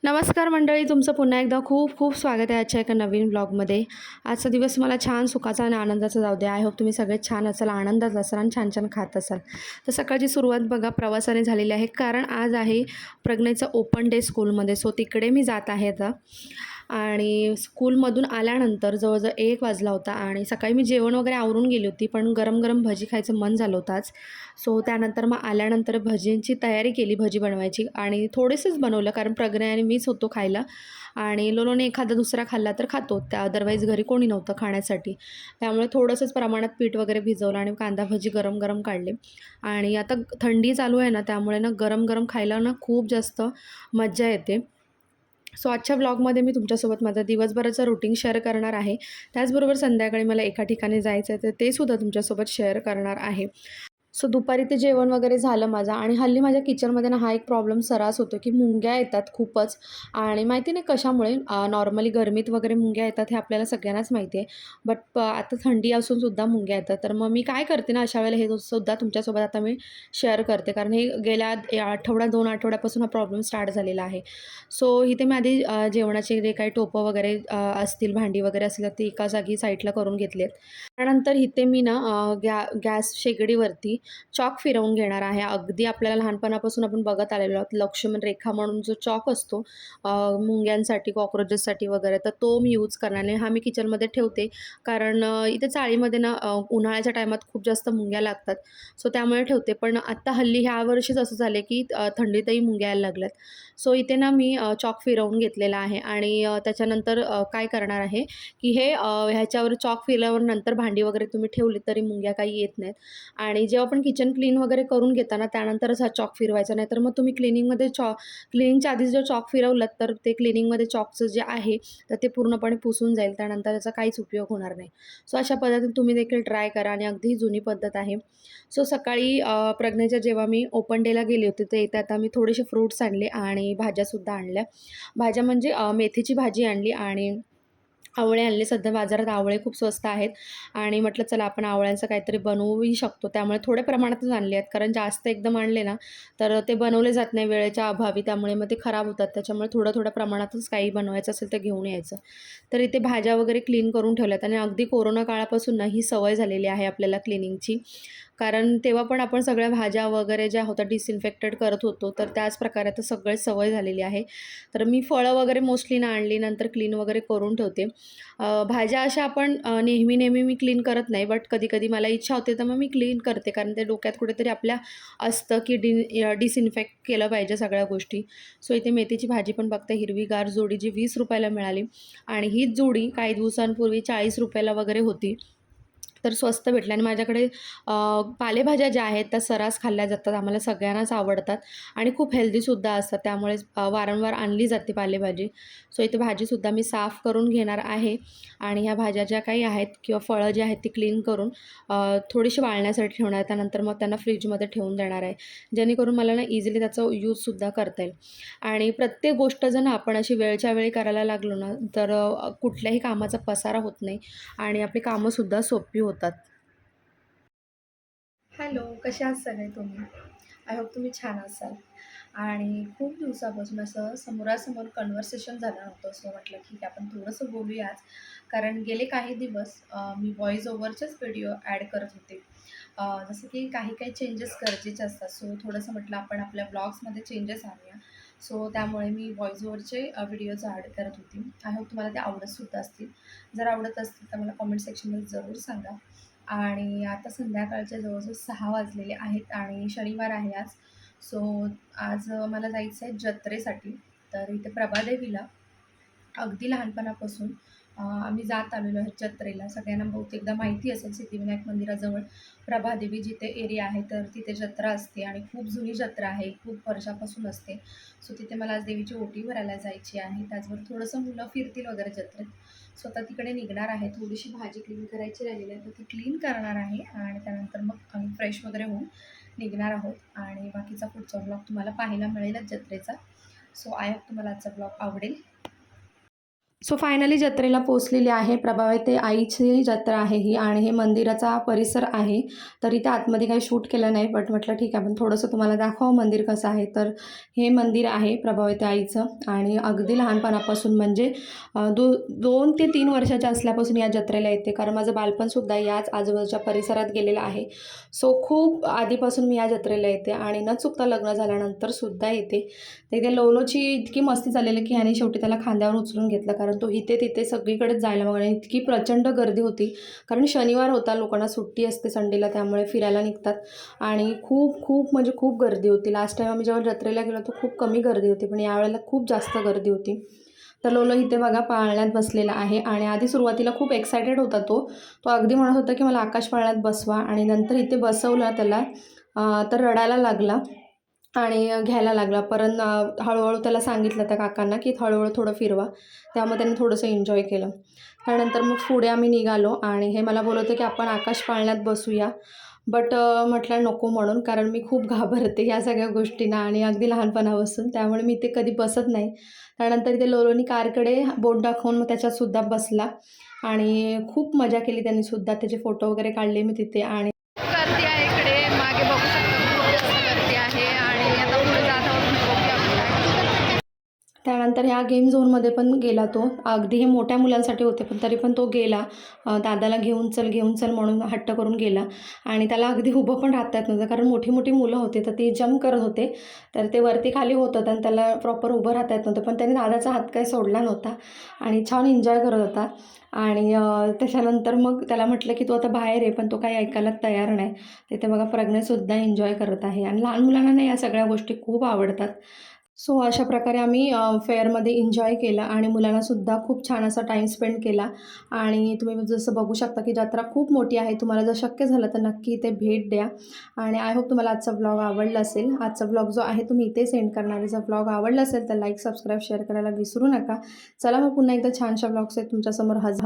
नमस्कार मंडळी, तुमचं पुन्हा एकदा खूप खूप स्वागत आहे आजच्या एका नवीन ब्लॉगमध्ये. आजचा दिवस मला छान सुखाचा आणि आनंदाचा जाऊ द्या. आय होप तुम्ही सगळे छान असाल, आनंदात असाल आणि छान छान खात असाल. तर सकाळची सुरुवात बघा प्रवासाने झालेली आहे, कारण आज आहे प्रज्ञेचं ओपन डे स्कूलमध्ये. सो तिकडे मी जात आहे आता. आणि स्कूलमधून आल्यानंतर जवळजवळ 1 वाजला होता आणि सकाळी मी जेवण वगैरे आवरून गेली होती, पण गरम गरम भजी खायचं मन झालं होतं आज. सो त्यानंतर मग आल्यानंतर भजींची तयारी केली, भजी बनवायची, आणि थोडेसेच बनवलं कारण प्रज्ञा आणि मीच होतो खायला. आणि लोलोने एखादा दुसरा खाल्ला तर खातो, त्या अदरवाईज घरी कोणी नव्हतं खाण्यासाठी. त्यामुळे थोडंसंच प्रमाणात पीठ वगैरे भिजवलं आणि कांदा भजी गरम गरम काढले. आणि आता थंडी चालू आहे ना, त्यामुळे ना गरम गरम खायला ना खूप जास्त मज्जा येते. सो आजच्या ब्लॉगमध्ये मी तुमच्यासोबत माझा दिवसभराचं रुटीन शेअर करणार आहे. त्याचबरोबर संध्याकाळी मला एका ठिकाणी जायचं आहे, तर ते सुद्धा तुमच्यासोबत शेअर करणार आहे. सो दुपारी ते जेवण वगैरे झालं माझं. आणि हल्ली माझ्या किचनमध्ये ना हा एक प्रॉब्लेम सर्रास होतो, की मुंग्या येतात खूपच. आणि माहिती नाही कशामुळे. नॉर्मली गरमीत वगैरे मुंग्या येतात हे आपल्याला सगळ्यांनाच माहिती आहे. बट आता थंडी असून सुद्धा मुंग्या येतात. तर मग मी काय करते ना अशा वेळेला, हे सुद्धा तुमच्यासोबत आता मी शेअर करते, कारण हे गेल्या आठवडा 2 आठवड्यापासून हा प्रॉब्लेम स्टार्ट झालेला आहे. सो इथे मी आधी जेवणाचे जे काही टोपं वगैरे असतील, भांडी वगैरे असतील, तर ती एका जागी साईडला करून घेतली आहेत. त्यानंतर इथे मी ना गॅस शेगडीवरती चॉक फिरवून घेणार आहे. अगदी आपल्याला लहानपणापासून आपण बघत आलेलो आहोत, लक्ष्मण रेखा म्हणून जो चॉक असतो मुंग्यांसाठी, कॉक्रोचेससाठी वगैरे, तर तो मी यूज करणार नाही. हा मी किचनमध्ये ठेवते, कारण इथे चाळीमध्ये ना उन्हाळ्याच्या टायमात खूप जास्त मुंग्या लागतात. सो त्यामुळे ठेवते. पण आत्ता हल्ली ह्या वर्षीच असं झालं की थंडीतही मुंग्या यायला लागल्यात. सो इथे ना मी चॉक फिरवून घेतलेला आहे. आणि त्याच्यानंतर काय करणार आहे, की हे ह्याच्यावर चॉक फिरल्यावर नंतर भांडी वगैरे तुम्ही ठेवली तरी मुंग्या काही येत नाहीत. आणि जेव्हा आपण किचन क्लीन वगैरे करून घेताना त्यानंतरच हा चॉक फिरवायचा, नाही तर मग तुम्ही क्लिनिंगच्या आधीच जर चॉक फिरवलात तर ते क्लिनिंगमध्ये चॉकचं जे आहे तर ते पूर्णपणे पुसून जाईल. त्यानंतर त्याचा काहीच उपयोग होणार नाही. सो अशा पद्धतीने तुम्ही देखील ट्राय करा, आणि अगदी ही जुनी पद्धत आहे. सो सकाळी प्रज्ञेच्या जेव्हा मी ओपन डेला गेली होती, तर इथे आता मी थोडेसे फ्रुट्स आणले आणि भाज्यासुद्धा आणल्या. भाज्या म्हणजे मेथीची भाजी आणली आणि आवळे आणले. सध्या बाजारात आवळे खूप स्वस्त आहेत आणि म्हटलं चला आपण आवळ्यांचं काहीतरी बनवूही शकतो. त्यामुळे थोड्या प्रमाणातच आणले आहेत, कारण जास्त एकदम आणले ना तर ते बनवले जात नाही वेळेच्या अभावी. त्यामुळे मग ते खराब होतात. त्याच्यामुळे थोड्या थोड्या प्रमाणातच काही बनवायचं असेल तर घेऊन यायचं. तर इथे भाज्या वगैरे क्लीन करून ठेवल्यात. आणि अगदी कोरोना काळापासून ना ही सवय झालेली आहे आपल्याला क्लिनिंगची. कारण तेव्हा पण आपण सगळ्या भाज्या वगैरे ज्या होत्या डिसइन्फेक्टेड करत होतो, तर त्याच प्रकारे आता सगळे सवय झालेली आहे. तर मी फळं वगैरे मोस्टली ना आणली, नंतर क्लीन वगैरे करून ठेवते. भाज्या अशा आपण नेहमी मी क्लीन करत नाही, बट कधी-कधी मला इच्छा होते तर मग मी क्लीन करते, कारण ते डोक्यात कुठेतरी आपल्या असतं की डिसइन्फेक्ट केलं पाहिजे सगळ्या गोष्टी. सो इथे मेथीची भाजी पण बघते, हिरवीगार जोडी जी ₹20 मिळाली, आणि हीच जोडी काही दिवसांपूर्वी ₹40 वगैरे होती. तर स्वस्त भेटलं. आणि माझ्याकडे पालेभाज्या ज्या आहेत त्या सर्रास खाल्ल्या जातात, आम्हाला सगळ्यांनाच आवडतात आणि खूप हेल्दीसुद्धा असतात. त्यामुळे वारंवार आणली जाते पालेभाजी. सो इथे भाजीसुद्धा मी साफ करून घेणार आहे. आणि ह्या भाज्या ज्या काही आहेत किंवा फळं जी आहेत ती क्लीन करून थोडीशी वाळण्यासाठी ठेवणार आहे. त्यानंतर मग त्यांना फ्रीजमध्ये ठेवून देणार आहे, जेणेकरून मला ना इझिली त्याचा यूजसुद्धा करता येईल. आणि प्रत्येक गोष्ट जर ना आपण अशी वेळच्या वेळी करायला लागलो ना, तर कुठल्याही कामाचा पसारा होत नाही आणि आपली कामंसुद्धा सोपी होतात. हॅलो, कसे आहात सगळे तुम्ही? आय होप तुम्ही छान असाल. आणि खूप दिवसापासून असं समोरासमोर कन्व्हर्सेशन झालं नव्हतं. सो म्हटलं ठीक आहे, आपण थोडंसं बोलूया आज. कारण गेले काही दिवस मी व्हॉईस ओव्हरचेच व्हिडिओ ॲड करत होते. जसं की काही काही चेंजेस गरजेचे असतात. सो थोडंसं म्हटलं आपण आपल्या ब्लॉग्समध्ये चेंजेस आणूया. सो त्यामुळे मी व्हॉईस ओव्हरचे व्हिडिओज ॲड करत होती. आय होप तुम्हाला ते आवडतसुद्धा असतील. जर आवडत असतील तर मला कमेंट सेक्शनमध्ये जरूर सांगा. आणि आता संध्याकाळच्या जवळजवळ 6 वाजलेले आहेत आणि शनिवार आहे आज. सो आज मला जायचं आहे जत्रेसाठी. तर इथे प्रभादेवीला अगदी लहानपणापासून आम्ही जात आलेलो आहे जत्रेला. सगळ्यांना बहुतेकदा माहिती असेल, सिद्धिविनायक मंदिराजवळ प्रभादेवी जिथे एरिया आहे, तर तिथे जत्रा असते आणि खूप जुनी जत्रा आहे, खूप वर्षापासून असते. सो तिथे मला आज देवीची ओटी भरायला जायची आहे. त्याचबरोबर थोडंसं मुलं फिरतील वगैरे जत्रेत. सो आता तिकडे निघणार आहे. थोडीशी भाजी क्लीन करायची राहिलेली आहे, तर ती क्लीन करणार आहे आणि त्यानंतर मग आम्ही फ्रेश वगैरे होऊन निघणार आहोत. आणि बाकीचा पुढचा ब्लॉग तुम्हाला पाहायला मिळेलच जत्रेचा. सो आय होप तुम्हाला आजचा ब्लॉग आवडेल. सो फायनली जत्रेला पोचलेली आहे. प्रभावते आईची जत्रा आहे ही आणि हे मंदिराचा परिसर आहे. तर इथे आतमध्ये काही शूट केलं नाही, बट म्हटलं ठीक आहे आपण थोडंसं तुम्हाला दाखवावं मंदिर कसं आहे. तर हे मंदिर आहे प्रभावते आईचं आणि अगदी लहानपणापासून म्हणजे 2 ते 3 वर्षाच्या असल्यापासून या जत्रेला येते, कारण माझं बालपणसुद्धा याच आजूबाजूच्या परिसरात गेलेलं आहे. सो खूप आधीपासून मी या जत्रेला येते आणि न चुकता लग्न झाल्यानंतरसुद्धा येते. तर इथे लोलोची इतकी मस्ती झालेली की ह्याने शेवटी त्याला खांद्यावर उचलून घेतलं, कारण तो इथे तिथे सगळीकडेच जायला मग आणि इतकी प्रचंड गर्दी होती. कारण शनिवार होता, लोकांना सुट्टी असते संडेला, त्यामुळे फिरायला निघतात आणि खूप खूप म्हणजे खूप गर्दी होती. लास्ट टाईम आम्ही जेव्हा जत्रेला गेलो तर खूप कमी गर्दी होती, पण यावेळेला खूप जास्त गर्दी होती. तर लोलो इथे बघा पाळण्यात बसलेला आहे आणि आधी सुरुवातीला खूप एक्सायटेड होता तो. तो अगदी म्हणत होता की मला आकाश पाळण्यात बसवा आणि नंतर इथे बसवलं त्याला तर रडायला लागला आणि घ्यायला लागला. हळूहळू त्याला सांगितलं त्या काकांना की हळूहळू थोडं फिरवा. त्यामुळे त्याने थोडंसं एन्जॉय केलं. त्यानंतर मग पुढे आम्ही निघालो आणि हे मला बोलत होते की आपण आकाश पाळण्यात बसूया. बट म्हटलं नको म्हणून, कारण मी खूप घाबरते या सगळ्या गोष्टींना आणि अगदी लहानपणापासून. त्यामुळे मी ते कधी बसत नाही. त्यानंतर इथे लोलोनी कारकडे बोट दाखवून मग त्याच्यातसुद्धा बसला आणि खूप मजा केली त्यांनीसुद्धा. त्याचे फोटो वगैरे काढले मी तिथे आणि गर्दी आहे इकडे मागे बघू शकता, खूप जास्त गर्दी आहे आणि आता पुढे जात आहोत. बघूया आपण काय. त्यानंतर ह्या गेम झोनमध्ये पण गेला तो. अगदी हे मोठ्या मुलांसाठी होते, पण तरी पण तो गेला. दादाला घेऊन चल म्हणून हट्ट करून गेला आणि त्याला अगदी उभं पण राहता येत नव्हतं, कारण मोठी मोठी मुलं होते तर ते जंप करत होते. तर ते वरती खाली होत होतं आणि त्याला प्रॉपर उभं राहता येत नव्हतं, पण त्याने दादाचा हात काही सोडला नव्हता आणि छान एन्जॉय करत होता. आणि त्याच्यानंतर मग त्याला म्हटलं की तू आता बाहेर आहे, पण तो काही ऐकायला तयार नाही. तिथे बघा प्रज्ञासुद्धा एन्जॉय करत आहे आणि लहान मुलांना ना या सगळ्या गोष्टी खूप आवडतात. सो अशा प्रकारे आम्ही फेअरमध्ये एन्जॉय केलं आणि मुलांनासुद्धा खूप छान असा टाईम स्पेंड केला. आणि तुम्ही जसं बघू शकता की जत्रा खूप मोठी आहे. तुम्हाला जर शक्य झालं तर नक्की इथे भेट द्या आणि आय होप तुम्हाला आजचा ब्लॉग आवडला असेल. आजचा ब्लॉग जो आहे तुम्ही इथे सेंड करणार आहे. जर ब्लॉग आवडला असेल तर लाईक, सबस्क्राईब, शेअर करायला विसरू नका. चला मग पुन्हा एकदा छानशा ब्लॉग्स आहेत तुमच्यासमोर हजर.